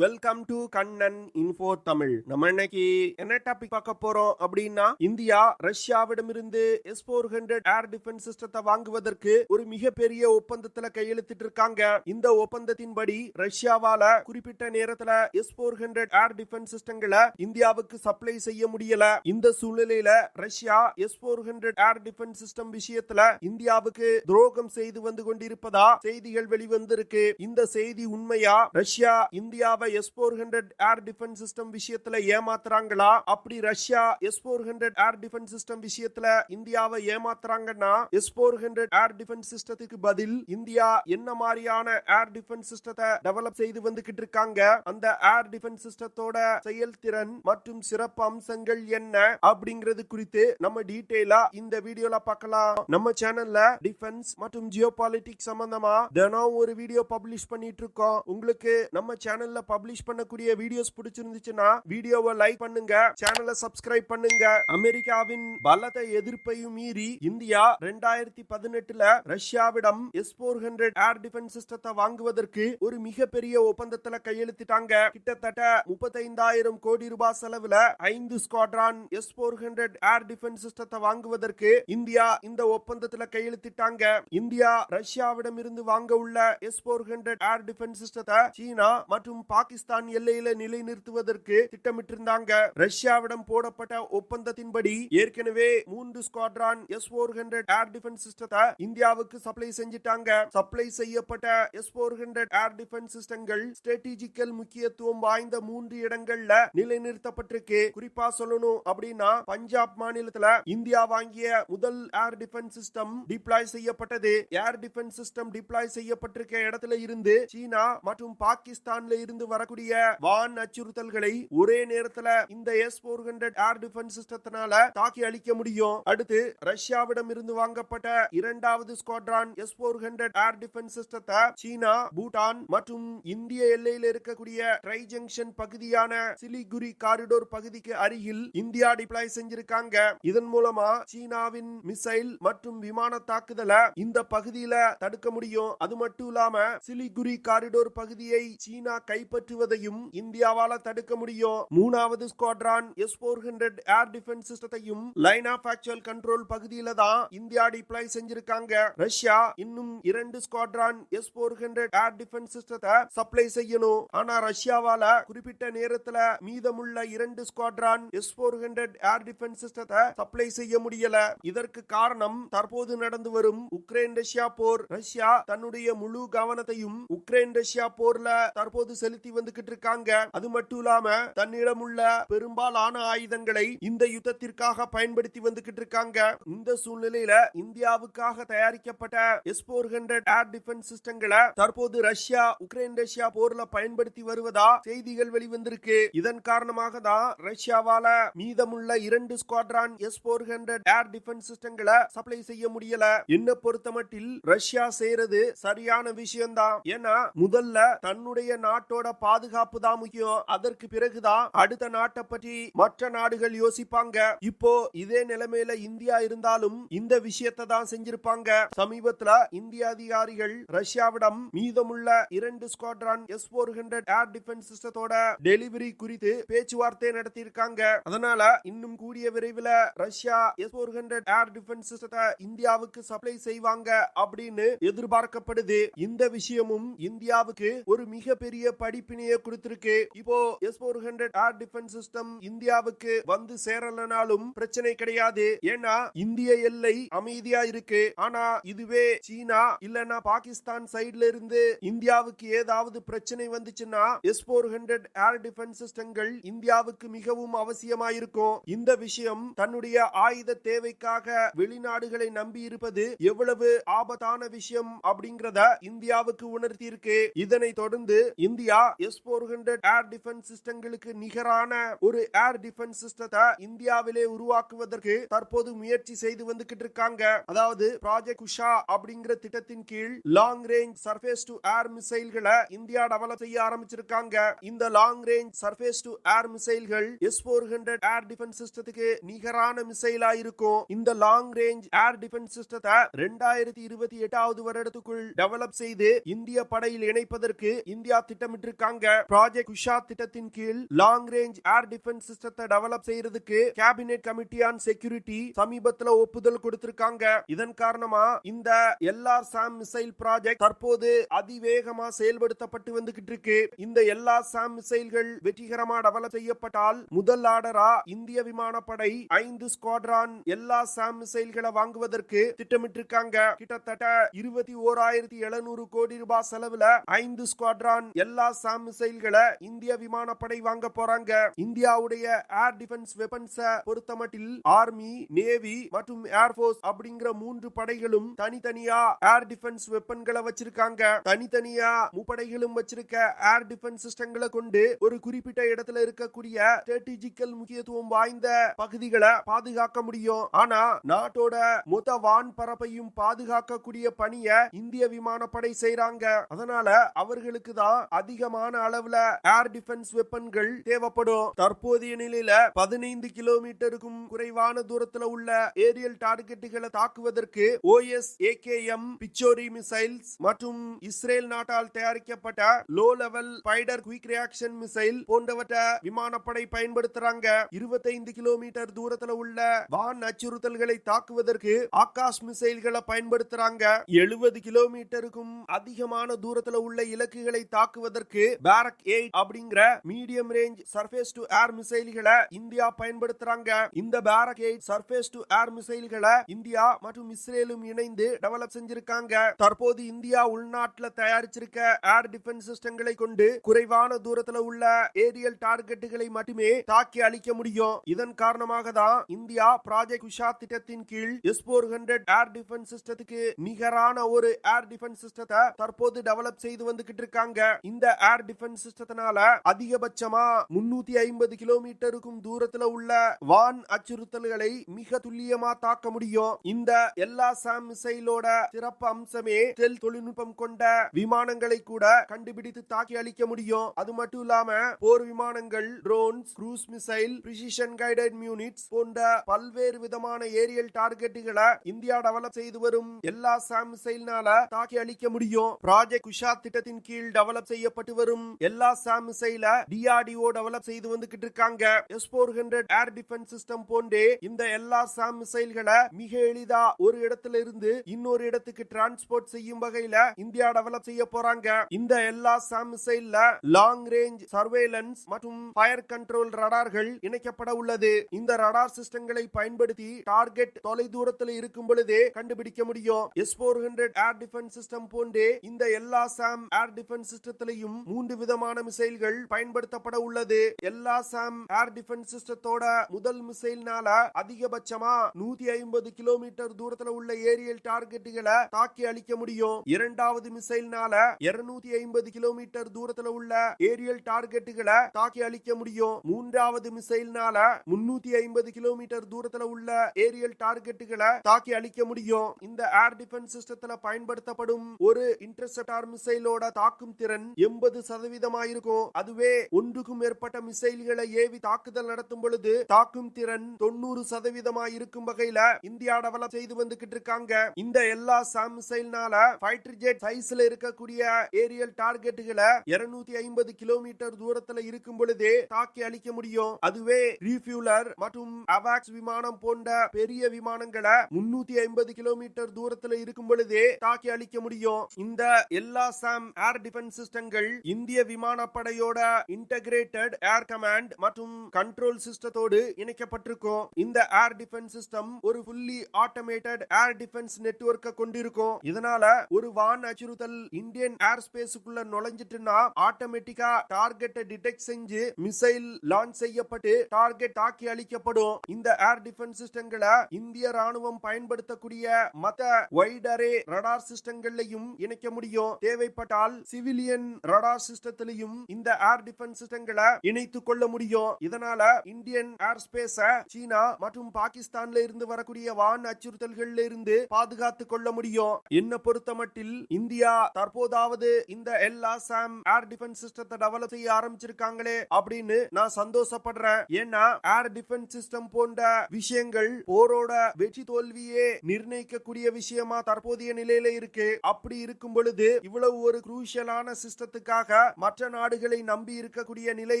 Welcome to Kannan info Tamil. நம்ம இன்னைக்கு என்ன டாபிக் பார்க்க போறோம் அப்படின்னா, இந்தியா ரஷ்யாவிடமிருந்து S-400 ஏர் டிஃபென்ஸ் சிஸ்டத்தை வாங்குவதற்கு ஒரு மிகப்பெரிய ஒப்பந்தத்துல கையெழுத்திட்டு இருக்காங்க. இந்த ஒப்பந்தத்தின்படி ரஷ்யாவால குறிப்பிட்ட நேரத்துல S-400 ஏர் டிஃபென்ஸ் சிஸ்டங்களை இந்தியாவுக்கு சப்ளை செய்ய முடியல. இந்த சூழ்நிலையில Russia S-400 air defence system விஷயத்துல இந்தியாவுக்கு துரோகம் செய்து வந்து கொண்டிருப்பதா செய்திகள் வெளிவந்திருக்கு. இந்த செய்தி உண்மையா? ரஷ்யா இந்தியாவை S-400 ஏர் டிஃபென்ஸ் சிஸ்டம் விஷயத்துல ஏமாத்துறாங்களா? அப்படி Russia S-400 air defence system விஷயத்துல இந்தியாவை ஏமாத்துறாங்கன்னா S-400 ஏர் டிஃபென்ஸ் சிஸ்டத்துக்கு பதில் இந்தியா என்ன மாதிரியான ஏர் டிஃபென்ஸ் சிஸ்டத்தை டெவலப் செய்து வந்துகிட்டு இருக்காங்க, அந்த ஏர் டிஃபென்ஸ் சிஸ்டத்தோட செயல்திறன் மற்றும் சிறப்பு அம்சங்கள் என்ன அப்படிங்கிறது குறித்து நம்ம டீடைலா இந்த வீடியோல பார்க்கலாம். நம்ம சேனல்ல டிஃபென்ஸ் மற்றும் ஜியோபாலிட்டிக்ஸ் சம்பந்தமா தினம் ஒரு வீடியோ பப்ளிஷ் பண்ணிட்டு இருக்கோம். உங்களுக்கு நம்ம சேனல்ல பப்ளிஷ் பண்ணக்கூடிய வீடியோஸ் பிடிச்சிருந்துச்சுன்னா வீடியோவை லைக் பண்ணுங்க, சேனலை சப்ஸ்கிரைப் பண்ணுங்க. அமெரிக்காவின் பலத்த எதிர்ப்பையும் மீறி இந்தியா 2018ல ரஷ்யாவிடம் S-400 ஏர் டிஃபென்ஸ் சிஸ்டத்தை வாங்குவதற்கு ஒரு மிகப்பெரிய ஒப்பந்தத்துல கையெழுத்திட்டாங்க. கிட்டத்தட்ட 35,000 கோடி ரூபாய் செலவுல 5 ஸ்குவாட்ரான் S-400 ஏர் டிஃபென்ஸ் சிஸ்டத்தை வாங்குவதற்கு இந்தியா இந்த ஒப்பந்தத்துல கையெழுத்திட்டாங்க. இந்தியா ரஷ்யாவிடம் இருந்து வாங்க உள்ள S-400 ஏர் டிஃபென்ஸ் சிஸ்டத்தை சீனா மற்றும் பாகிஸ்தான் எல்லையில நிலைநிறுத்துவதற்கு திட்டமிட்டிருந்தாங்க. ரஷ்யாவிடம் போடப்பட்ட ஒப்பந்தத்தின்படி ஏற்கனவே 3 ஸ்குவாட்ரான் S-400 ஏர் டிஃபென்ஸ் சிஸ்டத்தை இந்தியாவுக்கு சப்ளை செஞ்சிட்டாங்க. சப்ளை செய்யப்பட்ட S-400 ஏர் டிஃபென்ஸ் சிஸ்டங்கள் ஸ்ட்ராட்டஜிக்கல் முக்கியத்துவம் வாய்ந்த 3 இடங்கள்ல நிலைநிறுத்தப்பட்டிருக்கு. குறிப்பா சொல்லணும் அப்படின்னா, பஞ்சாப் மாநிலத்துல இந்தியா வாங்கிய முதல் ஏர் டிஃபென்ஸ் சிஸ்டம் டிப்ளாய் செய்யப்பட்டது. ஏர் டிஃபென்ஸ் சிஸ்டம் டிப்ளாய் செய்யப்பட்டிருக்க இடத்துல இருந்து சீனா மற்றும் பாகிஸ்தான்ல இருந்து வரக்கூடிய வான் அச்சுறுத்தல்களை ஒரே நேரத்துல இந்த S-400 ஏர் டிஃபென்ஸ் சிஸ்டத்தினால தாக்கி அழிக்க முடியும். அடுத்து ரஷ்யாவிடம் இருந்து வாங்கப்பட்ட இரண்டாவது ஸ்குவாட்ரான் S-400 ஏர் டிஃபென்ஸ் சிஸ்டத்தை சீனா, பூட்டான் மற்றும் இந்திய எல்லையில் இருக்கக்கூடிய ட்ரை ஜங்ஷன் பகுதியான சிலிகுரி காரிடோர் பகுதிக்கு அருகில் இந்தியா டிப்ளாய் செஞ்சிருக்காங்க. இதன் மூலமா சீனாவின் மிசைல் மற்றும் விமான தாக்குதலை இந்த பகுதியில தடுக்க முடியும். அது மட்டும் இல்லாம சிலிகுரி காரிடோர் பகுதியை சீனா கைப்பற்றுவதையும் இந்தியாவால தடுக்க முடியும். மூணாவது ஸ்குவாட்ரான் S-400 ஏர் டிஃபென்ஸ் சிஸ்டத்தையும் லைன் ஆஃப் ஆக்சுவல் கண்ட்ரோல் பகுதியில தான் இந்தியா டிப்ளாய் செஞ்சிருக்காங்க. ரஷ்யா இன்னும் 2 ஸ்குவாட்ரான் S-400 ஏர் டிஃபென்ஸ் சிஸ்டத்தை சப்ளை செய்யணும். ஆனா ரஷ்யாவால குறிப்பிட்ட நேரத்துல மீதமுள்ள 2 ஸ்குவாட்ரான் S-400 ஏர் டிஃபென்ஸ் சிஸ்டத்தை சப்ளை செய்ய முடியல. இதற்கு காரணம் தற்போது நடந்து வரும் உக்ரைன் ரஷ்யா போர். ரஷ்யா தன்னுடைய முழு கவனத்தையும் உக்ரைன் ரஷ்யா போர்ல தற்போது செலுத்தி வந்துகிட்டு இருக்காங்க. அது மட்டும் இல்லாம தன்னிடம் உள்ள பெரும்பாலான ஆயுதங்களை இந்த யுத்தத்திற்காக பயன்படுத்தி வந்துகிட்டு இருக்காங்க. இந்த சூழ்நிலையில இந்தியாவுக்காக தயாரிக்கப்பட்ட S-400 ஏர் டிஃபென்ஸ் சிஸ்டங்களை தற்போது ரஷ்யா உக்ரைன் ரஷ்யா போர்ல பயன்படுத்தி வருவதா செய்திகள் வெளிவந்திருக்கு. இதன் காரணமாக தான் ரஷ்யாவால மீதமுள்ள 2 ஸ்குவாட்ரான் S-400 ஏர் டிஃபென்ஸ் சிஸ்டங்களை சப்ளை செய்ய முடியல. என்ன பொறுத்தமட்டில் ரஷ்யா செய்யறது சரியான விஷயம்தான். ஏன்னா முதல்ல தன்னுடைய நாட்டோட பாதுகாப்பு தான் முக்கியம். அதற்கு பிறகுதான் அடுத்த நாட்டை பற்றி மற்ற நாடுகள் யோசிப்பாங்க. இப்போ இதே நிலைமையில இந்தியா இருந்தாலும் இந்த விஷயத்தை தான் செஞ்சிருப்பாங்க. சமீபத்துல இந்திய அதிகாரிகள் ரஷ்யாவிடம் மீதமுள்ள 2 ஸ்குவாட்ரான் S-400 ஏர் டிஃபென்ஸ் சிஸ்டத்தோட டெலிவரி குறித்து பேச்சுவார்த்தை நடத்தியிருக்காங்க. அதனால இன்னும் கூடிய விரைவில் ரஷ்யா S-400 ஏர் டிஃபென்ஸ் சிஸ்டத்தை இந்தியாவுக்கு சப்ளை செய்வாங்க அப்படின்னு எதிர்பார்க்கப்படுது. இந்த விஷயமும் இந்தியாவுக்கு ஒரு மிகப்பெரிய படிப்பினையை கொடுத்திருக்கு. இப்போ S-400 ஏர் டிஃபென்ஸ் சிஸ்டம் இந்தியாவுக்கு வந்து சேரலனாலும் பிரச்சனை கிடையாது. ஏன்னா இந்திய எல்லை அமைதியா இருக்கு. ஆனா இதுவே சீனா இல்லனா பாகிஸ்தான் சைடுல இருந்து இந்தியாவுக்கு ஏதாவது பிரச்சனை வந்துச்சுன்னா S-400 ஏர் டிஃபென்ஸ் சிஸ்டங்கள் இந்தியாவுக்கு மிகவும் அவசியமாயிருக்கும். இந்த விஷயம் தன்னுடைய ஆயுத தேவைக்காக வெளிநாடுகளை நம்பி இருப்பது எவ்வளவு ஆபத்தான விஷயம் அப்படிங்கறத இந்தியாவுக்கு உணர்த்தி இருக்கு. இதனை தொடர்ந்து இந்தியா S-400 ஏர் டிஃபென்ஸ் சிஸ்டங்களுக்கு நிகரான ஒரு ஏர் டிஃபென்ஸ் சிஸ்டத்தை இந்தியாவிலே உருவாக்குவதற்கு தற்போது முயற்சி செய்து வந்துகிட்டு இருக்காங்க. அதாவது ப்ராஜெக்ட் குஷா அப்படிங்கிற திட்டத்தின் கீழ் long range surface to air மிசைல்களை இந்தியா டெவலப் செய்ய ஆரம்பிச்சிருக்காங்க. இந்த long range surface to air மிசைல்கள் S-400 ஏர் டிஃபென்ஸ் சிஸ்டத்துக்கு நிகரான மிசைலா இருக்கும். இந்த லாங் ரேஞ்ச் ஏர் டிஃபென்ஸ் சிஸ்டத்தை 2028 வருடத்துக்குள் டெவலப் செய்து இந்திய படையில் இணைப்பதற்கு இந்தியா திட்டமிட்டிருக்காங்க. இருக்காங்க. ப்ராஜெக்ட் குஷா திட்டத்தின் கீழ் லாங் ரேஞ்ச் ஏர் டிஃபென்ஸ் சிஸ்டத்தை டெவலப் செய்யறதுக்கு கேபினெட் கமிட்டி ஆன் செக்யூரிட்டி சமீபத்துல ஒப்புதல் கொடுத்திருக்காங்க. இதன் காரணமா இந்த LRSAM மிசைல் ப்ராஜெக்ட் தற்போது அதிவேகமா செயல்படுத்தப்பட்டு வந்துகிட்டு இருக்கு. இந்த LRSAM மிசைல்கள் வெற்றிகரமா டெவலப் செய்யப்பட்டால் முதல் ஆர்டரா இந்திய விமானப்படை 5 ஸ்குவாட்ரான் LRSAM மிசைல்களை வாங்குவதற்கு திட்டமிட்டிருக்காங்க. கிட்டத்தட்ட 21,700 கோடி ரூபாய் செலவுல 5 ஸ்குவாட்ரான் LRSAM மிசைல்களை இந்திய விமானப்படை வாங்க போறாங்க. இந்தியாவுடைய ஏர் டிஃபென்ஸ் வெப்பன்ஸை பொறுத்தமட்டில் ஆர்மி, நேவி மற்றும் ஏர்போர்ஸ் அப்படிங்கிற 3 படைகளும் தனித்தனியா ஏர் டிஃபென்ஸ் வெப்பன்களை வச்சிருக்காங்க. தனித்தனியா முப்படைகளும் வச்சிருக்க ஏர் டிஃபென்ஸ் சிஸ்டங்களை கொண்டு ஒரு குறிப்பிட்ட இடத்துல இருக்கக்கூடிய ஸ்ட்ராட்டஜிக்கல் முக்கியத்துவம் வாய்ந்த பகுதிகளை பாதுகாக்க முடியும். ஆனா நாட்டோட மொத்த வான் பரப்பையும் பாதுகாக்கக்கூடிய பணியை இந்திய விமானப்படை செய்றாங்க. அதனால அவர்களுக்கு தான் அதிகமான அளவுல ஏர் டிஃபென்ஸ் வெப்பன்கள் தேவைப்படும். தற்போதைய நிலையில 15 கிலோமீட்டருக்கும் குறைவான தூரத்துல உள்ள ஏரியல் டார்கெட்டுகளை தாக்குவதற்கு OSAKM பிச்சோரி மிசைல்ஸ் மற்றும் இஸ்ரேல் நாட்டால் தயாரிக்கப்பட்ட low level spider quick reaction missile போன்றவற்றை விமானப்படை பயன்படுத்துறாங்க. 25 கிலோமீட்டர் தூரத்துல உள்ள வான் அச்சுறுத்தல்களை தாக்குவதற்கு ஆகாஷ் மிசைல்களை பயன்படுத்துறாங்க. 70 கிலோமீட்டருக்கும் அதிகமான தூரத்துல உள்ள இலக்குகளை தாக்குவதற்கு பாரக் 8 அப்படிங்கிற medium range surface to air மிசைல்களை இந்தியா பயன்படுத்துறாங்க. இந்த பாரக் 8 சர்ஃபேஸ் டு ஏர் மிசைல்களை இந்தியா மற்றும் இஸ்ரேலும் இணைந்து டெவலப் செஞ்சிருக்காங்க. தற்போது இந்தியா உள்நாட்டுல தயாரிச்சிருக்க ஏர் டிஃபென்ஸ் சிஸ்டங்களை கொண்டு குறைவான தூரத்துல உள்ள ஏரியல் டார்கெட்டுகளை மட்டுமே தாக்கி அழிக்க முடியும். இதன் காரணமாக தான் இந்தியா ப்ராஜெக்ட் குஷா திட்டத்தின் கீழ் S-400 ஏர் டிஃபென்ஸ் சிஸ்டத்துக்கு நிகரான ஒரு ஏர் டிஃபென்ஸ் சிஸ்டத்தை தற்போது டெவலப் செய்து வந்துகிட்டு இருக்காங்க. இந்த ஏர் டிஃபென்ஸ் சிஸ்டத்தினால அதிகபட்சமா 350 கிலோமீட்டருக்கும் தூரத்துல உள்ள வான் அச்சுறுத்தல்களை மிக துல்லியமா தாக்க முடியும். இந்த LRSAM மிசைலோட சிறப்பு அம்சமே ஸ்டெல்த் தொழில்நுட்பம் கொண்ட விமானங்களை கூட கண்டுபிடித்து தாக்கி அழிக்க முடியும். அது மட்டும் இல்லாம போர் விமானங்கள், drones, cruise missile, precision guided units போன்ற பல்வேறு விதமான ஏரியல் டார்கெட்டுகளை இந்தியா டெவலப் செய்து வரும் LRSAM மிசைல்னால தாக்கி அழிக்க முடியும். ப்ராஜெக்ட் குஷா திட்டத்தின் கீழ் டெவலப் செய்யப்பட்டு வரும் LRSAM மிசைல DRDO டெவலப் செய்து வந்துகிட்டு இருக்காங்க. S-400 ஏர் டிஃபென்ஸ் சிஸ்டம் போன்றே இந்த LRSAM மிசைல்களை மிக எளிதா ஒரு இடத்துல இருந்து இன்னொரு இடத்துக்கு டிரான்ஸ்போர்ட் செய்யும் வகையில இந்தியா டெவலப் செய்ய போறாங்க. இந்த LRSAM மிசைல்ல லாங் ரேஞ்ச் சர்வேலன்ஸ் மற்றும் ஃபயர் கண்ட்ரோல் ரடார்கள் இணைக்கப்பட உள்ளது. இந்த ரடார் சிஸ்டங்களை பயன்படுத்தி டார்கெட் தொலை தூரத்தில் இருக்கும் பொழுதே கண்டுபிடிக்க முடியும். S-400 ஏர் டிஃபென்ஸ் சிஸ்டம் போன்றே இந்த LRSAM ஏர் டிஃபென்ஸ் சிஸ்டத்திலையும் 3 விதமான மிசைல்கள் பயன்படுத்தப்பட உள்ளது. LRSAM ஏர் டிஃபென்ஸ் சிஸ்டத்தோட முதல் மிசைல்னால அதிகபட்சமா 150 கிலோமீட்டர் தூரத்துல உள்ள ஏரியல் டார்கெட்டுகளை தாக்கி அழிக்க முடியும். இரண்டாவது மிசைல்னால 250 கிலோமீட்டர் தூரத்துல உள்ள ஏரியல் டார்கெட்டுகளை தாக்கி அழிக்க முடியும். மூன்றாவது மிசைல்னால 350 கிலோமீட்டர் தூரத்துல உள்ள ஏரியல் டார்கெட்டுகளை தாக்கி அழிக்க முடியும். இந்த ஏர் டிஃபென்ஸ் சிஸ்டத்துல பயன்படுத்தப்படும் ஒரு இன்டர்செப்டார் மிசைலோட தாக்கும் திறன் 80% இருக்கும். அதுவே ஒன்றுக்கும் மேற்பட்ட மிசைல்களை ஏவி தாக்குதல் நடத்தும் பொழுது தாக்கும் திறன் 90% இருக்கும் வகையில இந்தியா டெவலப் செய்து வந்துகிட்டு இருக்காங்க. இந்த LRSAM மிசைல்னால ஃபைட்டர் ஜெட் சைஸ்ல இருக்கக்கூடிய ஏரியல் டார்கெட்டுகளை 250 கிலோமீட்டர் தூரத்துல இருக்கும் பொழுதே தாக்கி அழிக்க முடியும். அதுவே ரீஃபியூலர் மற்றும் அவாக்ஸ் விமானம் போன்ற பெரிய விமானங்களை 350 கிலோமீட்டர் தூரத்துல இருக்கும் பொழுதே தாக்கி அழிக்க முடியும். இந்த LRSAM ஏர் டிஃபென்ஸ் சிஸ்டங்கள் இந்திய விமானப்படையோட இன்டகிரேட்டட் ஏர் கமாண்ட் மற்றும் கண்ட்ரோல் சிஸ்டத்தோடு இணைக்கப்பட்டிருக்கும். இந்த ஏர் டிஃபென்ஸ் சிஸ்டம் ஒரு ஃபுல்லி ஆட்டோமேட்டட் ஏர் டிஃபென்ஸ் நெட்வொர்க்கை கொண்டிருக்கும். இதனால ஒரு வான் அச்சுறுத்தல் இந்தியன் ஏர் ஸ்பேஸுக்குள்ள நுழைஞ்சிட்டுனா ஆட்டோமேட்டிக்கா டார்கெட்டை டிடெக்ட் செஞ்சு மிசைல் லான்ச் செய்யப்பட்டு டார்கெட் தாக்கி அழிக்கப்படும். இந்த ஏர் டிஃபென்ஸ் சிஸ்டங்களை இந்திய ராணுவம் பயன்படுத்தக்கூடிய மத்த வைட் அரே ரடார் சிஸ்டங்களையும் இணைக்க முடியும். தேவைப்பட்டால் சிவிலியன் ரடார் சிஸ்டத்திலையும் இந்த ஏர் டிஃபென்ஸ் சிஸ்டங்களை இணைத்துக் கொள்ள முடியும். இதனால இந்தியன் ஏர் ஸ்பேஸ சீனா மற்றும் பாகிஸ்தான்ல இருந்து வரக்கூடிய வான் அச்சுறுத்தல்கள்ல இருந்து பாதுகாத்துக் கொள்ள முடியும். என்ன பொறுத்தமட்டில் இந்தியா தற்போதாவது இந்த LRSAM ஏர் டிஃபென்ஸ் சிஸ்டத்தை டெவலப் செய்ய ஆரம்பிச்சிருக்காங்களே அப்படின்னு நான் சந்தோஷப்படுறேன். ஏன்னா ஏர் டிஃபென்ஸ் சிஸ்டம் போன்ற விஷயங்கள் போரோட வெற்றி தோல்வியே நிர்ணயிக்கக்கூடிய விஷயமா தற்போதைய நிலையில இருக்கு. அப்படி இருக்கும் பொழுது இவ்வளவு ஒரு குரூஷியலான சிஸ்டத்துக்காக முழுமையாக மற்ற நாடுகளை நம்பி இருக்கக்கூடிய நிலை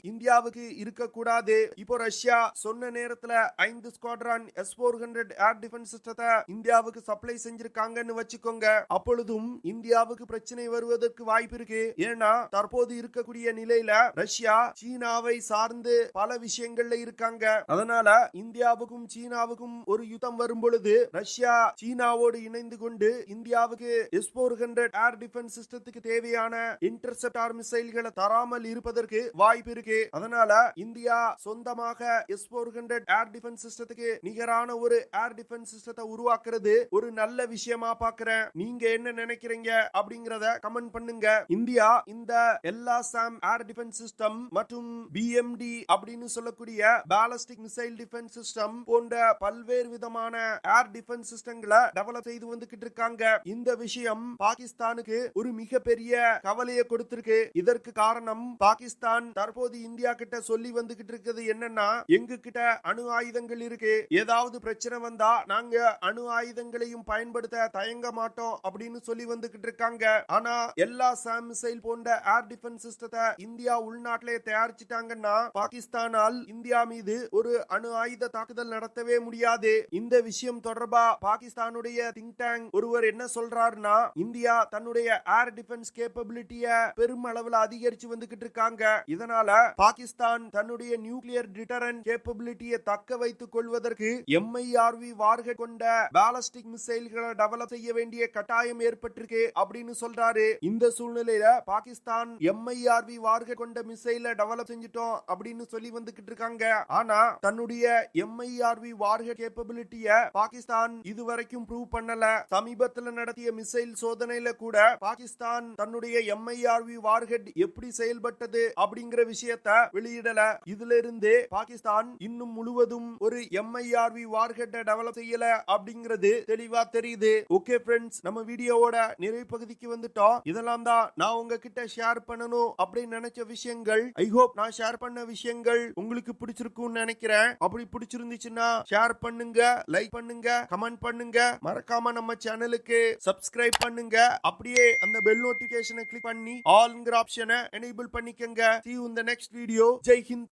இந்தியாவுக்கு இருக்கக்கூடாது. இப்போ ரஷ்யா சொன்ன நேரத்துல 5 ஸ்குவாட்ரான் S-400 ஏர் டிஃபென்ஸ் சிஸ்டத்தை இந்தியாவுக்கு சப்ளை செஞ்சிருக்காங்கன்னு வச்சுக்கோங்க. அப்பொழுதும் இந்தியாவுக்கு பிரச்சனை வருவதற்கு வாய்ப்பு இருக்கு. ஏன்னா தற்போது இருக்கக்கூடிய நிலையில ரஷ்யா சீனாவை சார்ந்து பல விஷயங்கள்ல இருக்காங்க. அதனால இந்தியாவுக்கும் சீனாவுக்கும் ஒரு யுத்தம் வரும் பொழுது ரஷ்யா சீனாவோடு இணைந்து கொண்டு இந்தியாவுக்கு S-400 ஏர் டிஃபென்ஸ் சிஸ்டத்துக்கு தேவையான இன்டர்செப்டார் மிசைல்களை தராமல் இருப்பதற்கு வாய்ப்பு இருக்கு. அதனால இந்தியா சொந்தமாக S-400 ஏர் டிஃபென்ஸ் சிஸ்டத்துக்கு நிகரான ஒரு ஏர் டிஃபென்ஸ் சிஸ்டத்தை உருவாக்குறது ஒரு நல்ல விஷயமா பாக்குறேன். நீங்க என்ன நினைக்கிறீங்க அப்படிங்கறத கமெண்ட் பண்ணுங்க. இந்தியா இந்த LRSAM ஏர் டிஃபென்ஸ் சிஸ்டம் மற்றும் BMD அப்படின்னு சொல்லக்கூடிய பாலிஸ்டிக் மிசைல் டிஃபென்ஸ் சிஸ்டம் போன்ற பல்வேறு விதமான ஏர் டிஃபென்ஸ் சிஸ்டங்களை டெவலப் செய்து வந்துகிட்டு இருக்காங்க. இந்த விஷயம் பாகிஸ்தானுக்கு ஒரு மிகப்பெரிய கவலையை கொடுத்திருக்கு. இதற்கு காரணம் பாகிஸ்தான் தற்போது இந்தியா கிட்ட சொல்லி வந்துகிட்டு இருக்கிறது என்னன்னா, எங்க கிட்ட அணு ஆயுதங்கள் இருக்கு, ஏதாவது பிரச்சனை வந்தா நாங்க அணு ஆயுதங்களையும் பயன்படுத்த தயங்க மாட்டோம் அப்படின்னு சொல்லி வந்துகிட்டு இருக்காங்க. ஆனா எல்லா சாம் மிசைல் போன்ற ஏர் டிஃபென்ஸ் சிஸ்டத்தை இந்தியா உள்நாட்டிலே தயாரிச்சிட்டாங்கன்னா பாகிஸ்தானால் இந்தியா மீது ஒரு அணு ஆயுத தாக்குதல் நடத்தவே முடியாது. இந்த விஷயம் தொடர்பா பாகிஸ்தானுடைய திங்க் டேங்க் ஒருவர் என்ன சொல்றாருன்னா, இந்தியா தன்னுடைய ஏர் டிஃபென்ஸ் கேப்பபிலிட்டிய பெருமளவுல அதிகரிச்சு வந்துகிட்டு இருக்காங்க. இதனால பாகிஸ்தான் தன்னுடைய நியூக்ளியர் டிட்டரன்ட் கேப்பபிலிட்டியை தக்க வைத்துக் கொள்வதற்கு MIRV வார்ஹெட் கொண்ட பாலிஸ்டிக் மிசைல்களை டெவலப் செய்ய வேண்டிய கட்டாயம் ஏற்பட்டிருக்கு அப்படின்னு சொல்றாரு. இந்த சூழ்நிலையில பாகிஸ்தான் MIRV வார்ஹெட் கொண்ட மிசைலை டெவலப் செஞ்சிட்டோம் அப்படின்னு சொல்லி வந்துகிட்டு இருக்காங்க. ஆனா தன்னுடைய MIRV வார்ஹெட் கேப்பபிலிட்டிய பாகிஸ்தான் இதுவரைக்கும் ப்ரூவ் பண்ணல. சமீபத்தில் நடத்திய மிசைல் சோதனையில கூட பாகிஸ்தான் தன்னுடைய MIRV வார்ஹெட் எப்படி செயல்பட்டது அப்படிங்கிற விஷயத்தை வெளியிடல. இதுல இருந்து பாகிஸ்தான் இன்னும் முழுவதும் ஒரு MIRV வார்ஹெட்டை டெவலப் செய்யல அப்படிங்கிறது தெளிவா தெரியுது. ஓகே ஃப்ரெண்ட்ஸ், நம்ம வீடியோவோட நிறைவு பகுதிக்கு வந்துட்டோம். இதெல்லாம் தான் நான் உங்ககிட்ட ஷேர் பண்ணணும் அப்படின்னு நினைச்ச விஷயங்கள். ஐ ஹோப் நான் ஷேர் பண்ண விஷயங்கள் உங்களுக்கு பிடிச்சிருக்கும்னு நினைக்கிறேன். அப்படி பிடிச்சிருந்துச்சுன்னா ஷேர் பண்ணுங்க, லைக் பண்ணுங்க, கமெண்ட் பண்ணுங்க. மறக்காம நம்ம சேனலுக்கு சப்ஸ்கிரைப் பண்ணுங்க. அப்படியே அந்த பெல் நோட்டிபிகேஷனை கிளிக் பண்ணி ஆல்ங்கிற ஆப்ஷனை எனேபிள் பண்ணிக்கங்க. See you in the next video. Jai Hind.